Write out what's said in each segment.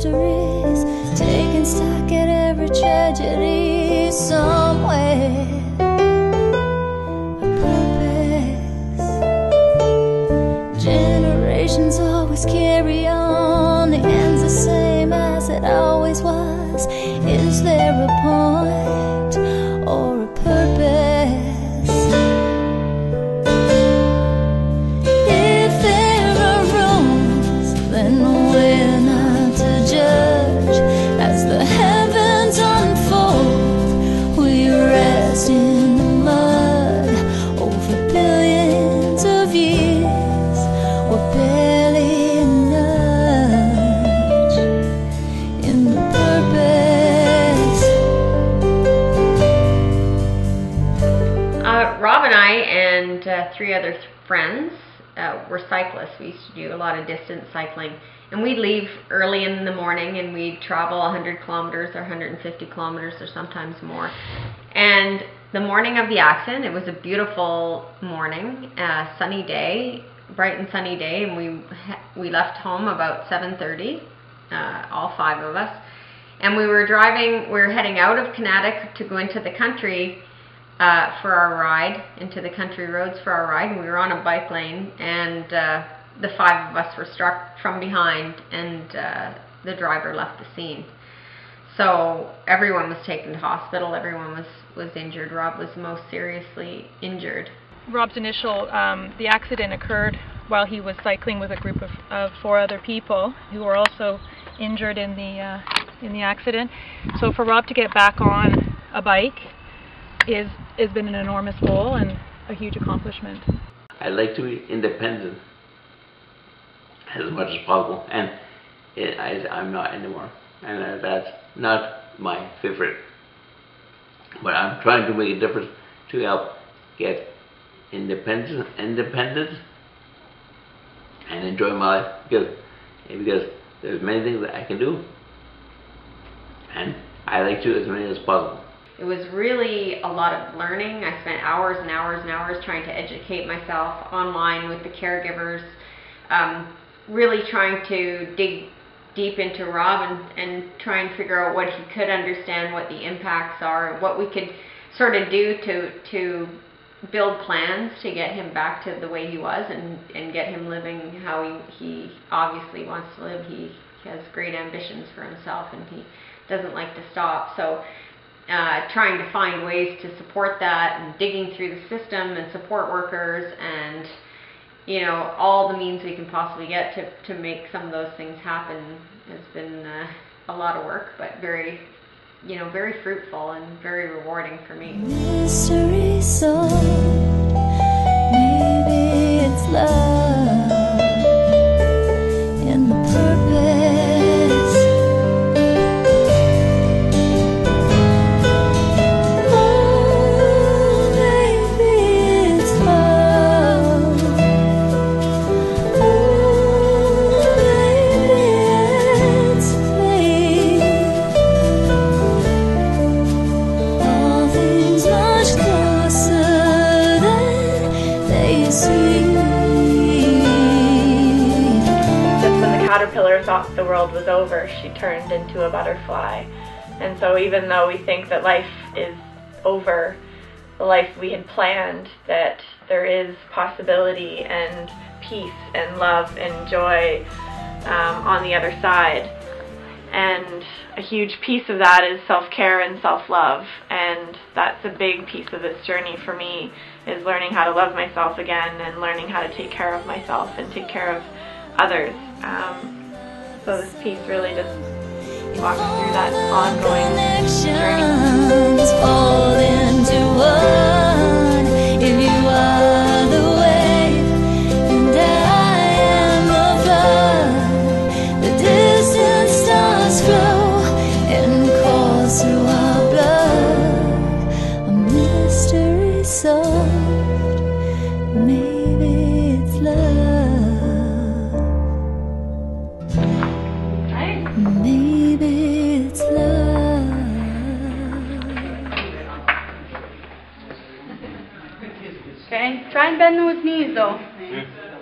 mysteries, taking stock at every tragedy somewhere. A purpose. Generations always carry on. The end's the same as it always was. Is there a point or a purpose? In the mud over billions of years, we're barely a nudge in the purpose. Rob and I and 3 other friends were cyclists. We used to do a lot of distance cycling, and we'd leave early in the morning and we'd travel 100 kilometers or 150 kilometers or sometimes more. And the morning of the accident, it was a beautiful morning, sunny day, bright and sunny day, and we left home about 7:30, all 5 of us, and we were heading out of Kinetic to go into the country for our ride, into the country roads for our ride, and we were on a bike lane, and the 5 of us were struck from behind, and the driver left the scene. So everyone was taken to hospital, everyone was injured. Rob was most seriously injured. Rob's the accident occurred while he was cycling with a group of 4 other people who were also injured in the accident. So for Rob to get back on a bike has been an enormous goal and a huge accomplishment. I like to be independent as much as possible, and I'm not anymore, and that's not my favorite. But I'm trying to make a difference to help get independent and enjoy my life, because there's many things that I can do, and I like to do as many as possible. It was really a lot of learning. I spent hours and hours and hours trying to educate myself online with the caregivers, really trying to dig deep into Rob and try and figure out what he could understand, what the impacts are, what we could sort of do to build plans to get him back to the way he was and get him living how he obviously wants to live. He has great ambitions for himself and he doesn't like to stop. So trying to find ways to support that and digging through the system and support workers and all the means we can possibly get to make some of those things happen has been a lot of work, but very fruitful and very rewarding for me. Mystery solved. Maybe it's love in the purpose. Caterpillar thought the world was over, she turned into a butterfly. And so even though we think that life is over, the life we had planned, that there is possibility and peace and love and joy on the other side. And a huge piece of that is self-care and self-love, and that's a big piece of this journey for me, is learning how to love myself again and learning how to take care of myself and take care of others. So this piece really just walks through that ongoing journey. All into one. If you are the wave and I am the flood, the distant stars grow and course through our blood. A mystery solved. Maybe it's love. Maybe it's love. Okay, try and bend those knees though.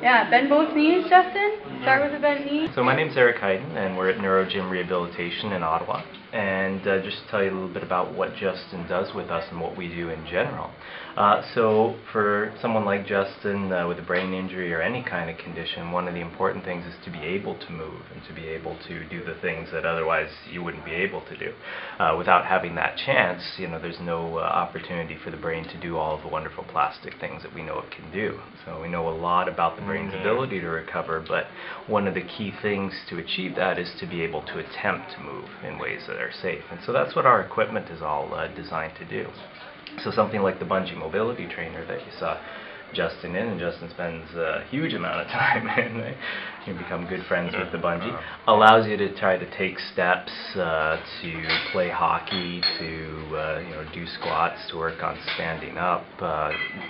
Yeah, bend both knees, Justin. Start with a bent knee. So my name's Eric Hayden, and we're at NeuroGym Rehabilitation in Ottawa. And just to tell you a little bit about what Justin does with us and what we do in general. So for someone like Justin with a brain injury or any kind of condition, one of the important things is to be able to move and to be able to do the things that otherwise you wouldn't be able to do. Without having that chance, there's no opportunity for the brain to do all of the wonderful plastic things that we know it can do. So we know a lot about the brain's ability to recover, but one of the key things to achieve that is to be able to attempt to move in ways that are safe. And so that's what our equipment is all designed to do. So something like the bungee mobility trainer that you saw Justin in, and Justin spends a huge amount of time in, right? You become good friends with the bungee, allows you to try to take steps, to play hockey, to do squats, to work on standing up,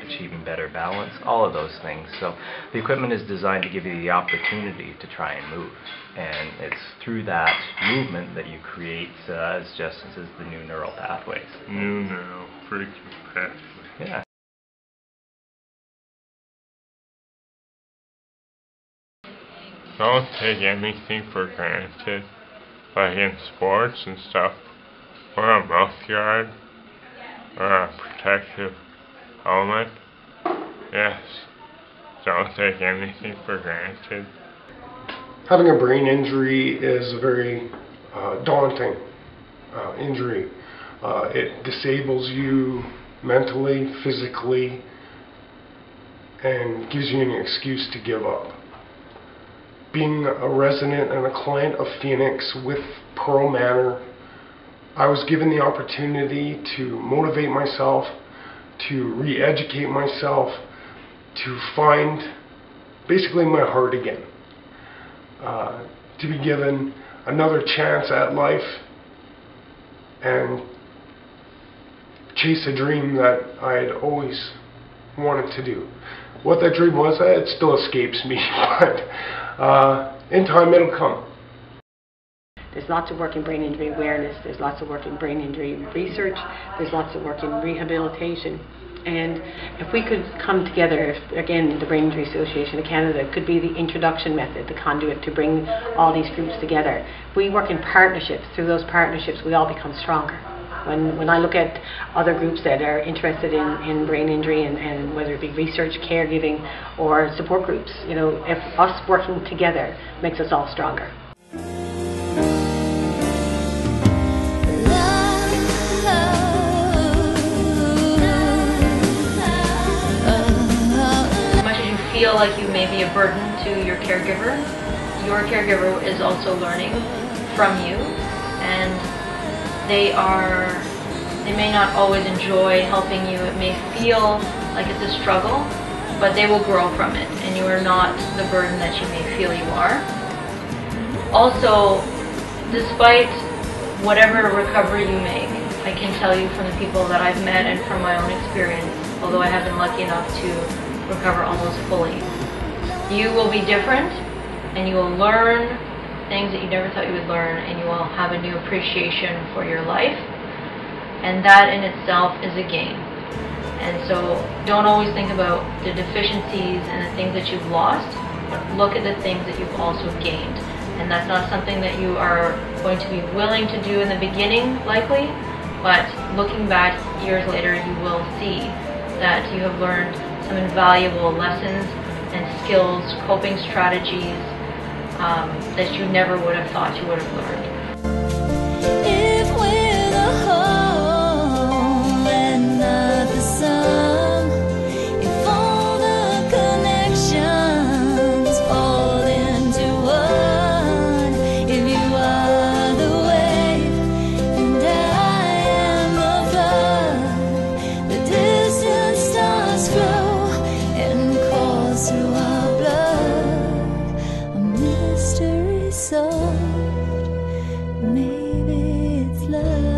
achieving better balance, all of those things. So the equipment is designed to give you the opportunity to try and move. And it's through that movement that you create, as Justin says, the new neural pathways. New neural freaking pathways. Yeah. Don't take anything for granted, like in sports and stuff. Wear a mouth guard, or a protective helmet. Yes, don't take anything for granted. Having a brain injury is a very daunting injury. It disables you mentally, physically, and gives you an excuse to give up. Being a resident and a client of Phoenix with Pearl Manor, I was given the opportunity to motivate myself, to re-educate myself, to find basically my heart again. To be given another chance at life and chase a dream that I had always wanted to do. What that dream was, it still escapes me, but in time it'll come. There's lots of work in brain injury awareness, there's lots of work in brain injury research, there's lots of work in rehabilitation. And if we could come together, again, the Brain Injury Association of Canada could be the introduction method, the conduit to bring all these groups together. If we work in partnerships, through those partnerships we all become stronger. When I look at other groups that are interested in brain injury and whether it be research, caregiving or support groups, if us working together makes us all stronger. Feel like you may be a burden to your caregiver is also learning from you, and they may not always enjoy helping you. It may feel like it's a struggle, but they will grow from it, and you are not the burden that you may feel you are. Also, despite whatever recovery you make, I can tell you from the people that I've met and from my own experience, although I have been lucky enough to recover almost fully, you will be different, and you will learn things that you never thought you would learn, and you will have a new appreciation for your life, and that in itself is a gain. And so don't always think about the deficiencies and the things that you've lost, but look at the things that you've also gained. And that's not something that you are going to be willing to do in the beginning, likely, but looking back years later, you will see that you have learned some invaluable lessons and skills, coping strategies that you never would have thought you would have learned. If we're the whole and not the sum, if all the connections fall into one, if you are the wave and I am the flood, the distant stars grow and course through our blood, a mystery solved. Maybe it's love.